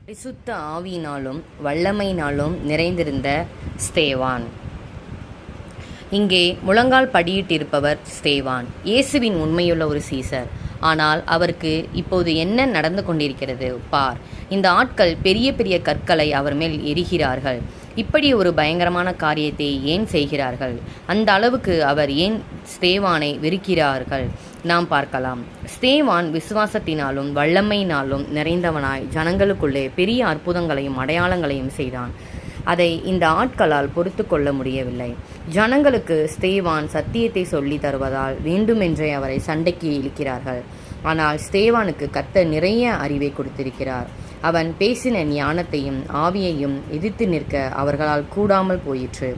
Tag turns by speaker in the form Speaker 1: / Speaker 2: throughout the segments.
Speaker 1: பரிசுத்த ஆவியினாலும் வல்லமையினாலும் நிறைந்திருந்த ஸ்தேவான். இங்கே முழங்கால் படியிட்டிருப்பவர் ஸ்தேவான், இயேசுவின் உண்மையுள்ள ஒரு சீசர். ஆனால் அவருக்கு இப்போது என்ன நடந்து கொண்டிருக்கிறது பார். இந்த ஆட்கள் பெரிய பெரிய கற்களை அவர் மேல் எரிகிறார்கள். இப்படி ஒரு பயங்கரமான காரியத்தை ஏன் செய்கிறார்கள்? அந்த அளவுக்கு அவர் ஏன் ஸ்தேவானை வெறுக்கிறார்கள்? நாம் பார்க்கலாம். ஸ்தேவான் விசுவாசத்தினாலும் வல்லமையினாலும் நிறைந்தவனாய் ஜனங்களுக்குள்ளே பெரிய அற்புதங்களையும் அடையாளங்களையும் செய்தான். அதை இந்த ஆட்களால் பொறுத்து கொள்ள முடியவில்லை. ஜனங்களுக்கு ஸ்தேவான் சத்தியத்தை சொல்லி தருவதால் வேண்டுமென்றே அவரை சண்டைக்கு இழுக்கிறார்கள். ஆனால் ஸ்தேவானுக்கு கர்த்தர் நிறைய அறிவை கொடுத்திருக்கிறார். அவன் பேசின ஞானத்தையும் ஆவியையும் எதிர்த்து நிற்க அவர்களால் கூடாமல் போயிற்று.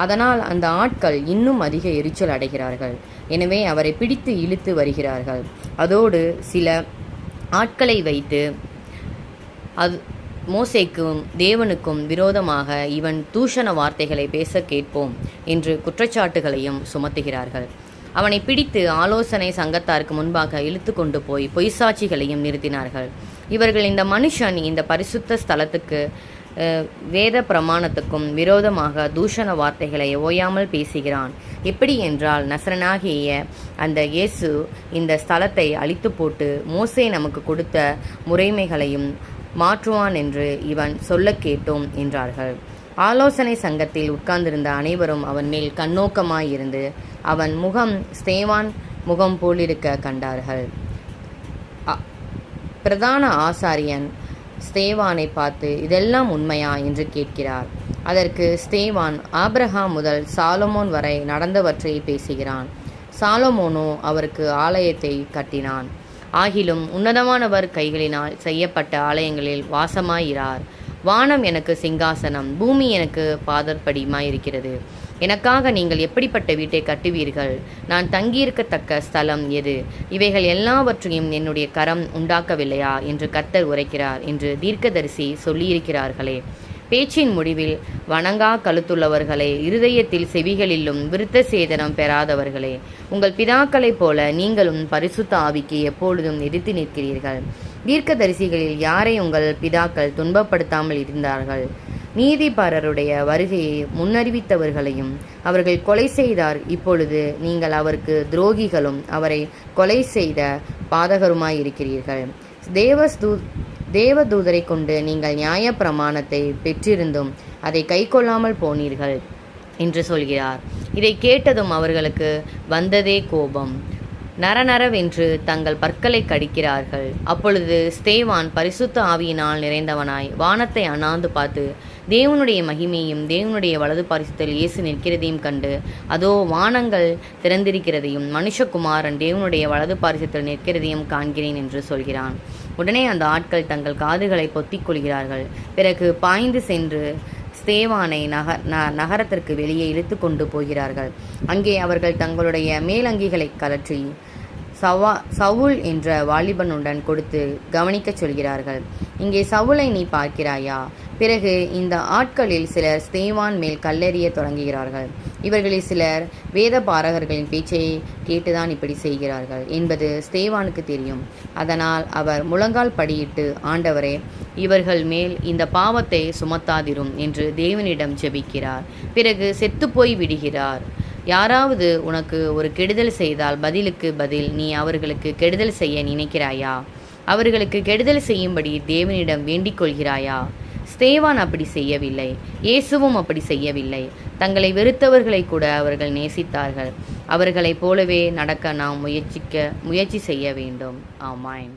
Speaker 1: அதனால் அந்த ஆட்கள் இன்னும் அதிக எரிச்சல் அடைகிறார்கள். எனவே அவரை பிடித்து இழுத்து வருகிறார்கள். அதோடு சில ஆட்களை வைத்து மோசேக்கும் தேவனுக்கும் விரோதமாக இவன் தூஷண வார்த்தைகளை பேச கேட்போம் என்று குற்றச்சாட்டுகளையும் சுமத்துகிறார்கள். அவனை பிடித்து ஆலோசனை சங்கத்தாருக்கு முன்பாக இழுத்து கொண்டு போய் பொய்சாட்சிகளையும் நிறுத்தினார்கள். இவர்கள் இந்த மனுஷன் இந்த பரிசுத்த ஸ்தலத்துக்கு வேத பிரமாணத்துக்கும் விரோதமாக தூஷண வார்த்தைகளை ஓயாமல் பேசுகிறான். எப்படி என்றால், நசரனாகிய அந்த இயேசு இந்த ஸ்தலத்தை அழித்து போட்டு மோசே நமக்கு கொடுத்த முறைமைகளையும் மாற்றுவான் என்று இவன் சொல்ல கேட்டோம் என்றார்கள். ஆலோசனை சங்கத்தில் உட்கார்ந்திருந்த அனைவரும் அவன் மேல் கண்ணோக்கமாயிருந்து அவன் முகம் ஸ்தேவான் முகம் போலிருக்க கண்டார்கள். பிரதான ஆசாரியன் ஸ்தேவானை பார்த்து, இதெல்லாம் உண்மையா என்று கேட்கிறார். அதற்கு ஸ்தேவான் ஆபிரகாம் முதல் சாலமோன் வரை நடந்தவற்றை பேசுகிறான். சாலமோனோ அவருக்கு ஆலயத்தை கட்டினான். ஆகிலும் உன்னதமானவர் கைகளினால் செய்யப்பட்ட ஆலயங்களில் வாசமாயிரார். வானம் எனக்கு சிங்காசனம், பூமி எனக்கு பாதற்படியுமாயிருக்கிறது. எனக்காக நீங்கள் எப்படிப்பட்ட வீட்டை கட்டுவீர்கள்? நான் தங்கியிருக்கத்தக்க ஸ்தலம் எது? இவைகள் எல்லாவற்றையும் என்னுடைய கரம் உண்டாக்கவில்லையா என்று கர்த்தர் உரைக்கிறார் என்று தீர்க்கதரிசி சொல்லியிருக்கிறார்களே. பேச்சின் முடிவில் வணங்கா கழுத்துள்ளவர்களே, இருதயத்தில் செவிகளிலும் விருத்த சேதனம் பெறாதவர்களே, உங்கள் பிதாக்களைப் போல நீங்களும் பரிசுத்த ஆவிக்கு எப்பொழுதும் எதிர்த்து நிற்கிறீர்கள். தீர்க்கதரிசிகளில் யாரை உங்கள் பிதாக்கள் துன்பப்படுத்தாமல் இருந்தார்கள்? நீதிபரருடைய வருகையை முன்னறிவித்தவர்களையும் அவர்கள் கொலை செய்தார். இப்பொழுது நீங்கள் அவருக்கு துரோகிகளும் அவரை கொலை செய்த பாதகருமாயிருக்கிறீர்கள். தேவதூதரை கொண்டு நீங்கள் நியாய பிரமாணத்தை பெற்றிருந்தும் அதை கை கொள்ளாமல் போனீர்கள் என்று சொல்கிறார். இதை கேட்டதும் அவர்களுக்கு வந்ததே கோபம். நரநரவென்று தங்கள் பற்களை கடிக்கிறார்கள். அப்பொழுது ஸ்தேவான் பரிசுத்த ஆவியினால் நிறைந்தவனாய் வானத்தை அண்ணாந்து பார்த்து தேவனுடைய மகிமையும் தேவனுடைய வலது பாரிசத்தில் இயேசு நிற்கிறதையும் கண்டு, அதோ வானங்கள் திறந்திருக்கிறதையும் மனுஷகுமாரன் தேவனுடைய வலது பாரிசத்தில் நிற்கிறதையும் காண்கிறேன் என்று சொல்கிறான். உடனே அந்த ஆட்கள் தங்கள் காதுகளை பொத்திக் கொள்கிறார்கள். பிறகு பாய்ந்து சென்று ஸ்தேவானை நகரத்திற்கு வெளியே இழுத்து கொண்டு போகிறார்கள். அங்கே அவர்கள் தங்களுடைய மேலங்கிகளை கலற்றி சவுல் என்ற வாலிபனுடன் கொடுத்து கவனிக்கச் சொல்கிறார்கள். இங்கே சவுலை நீ பார்க்கிறாயா? பிறகு இந்த ஆட்களில் சிலர் ஸ்தேவான் மேல் கல்லெறிய தொடங்குகிறார்கள். இவர்களில் சிலர் வேத பாரகர்களின் பேச்சை கேட்டுதான் இப்படி செய்கிறார்கள் என்பது ஸ்தேவானுக்கு தெரியும். அதனால் அவர் முழங்கால் படியிட்டு, ஆண்டவரே, இவர்கள் மேல் இந்த பாவத்தை சுமத்தாதிரும் என்று தேவனிடம் ஜெபிக்கிறார். பிறகு செத்துப்போய் விடுகிறார். யாராவது உனக்கு ஒரு கெடுதல் செய்தால் பதிலுக்கு பதில் நீ அவர்களுக்கு கெடுதல் செய்ய நினைக்கிறாயா? அவர்களுக்கு கெடுதல் செய்யும்படி தேவனிடம் வேண்டிக் கொள்கிறாயா? ஸ்தேவான் அப்படி செய்யவில்லை. இயேசுவும் அப்படி செய்யவில்லை. தங்களை வெறுத்தவர்களை கூட அவர்கள் நேசித்தார்கள். அவர்களைப் போலவே நடக்க நாம் முயற்சி செய்ய வேண்டும். ஆமென்.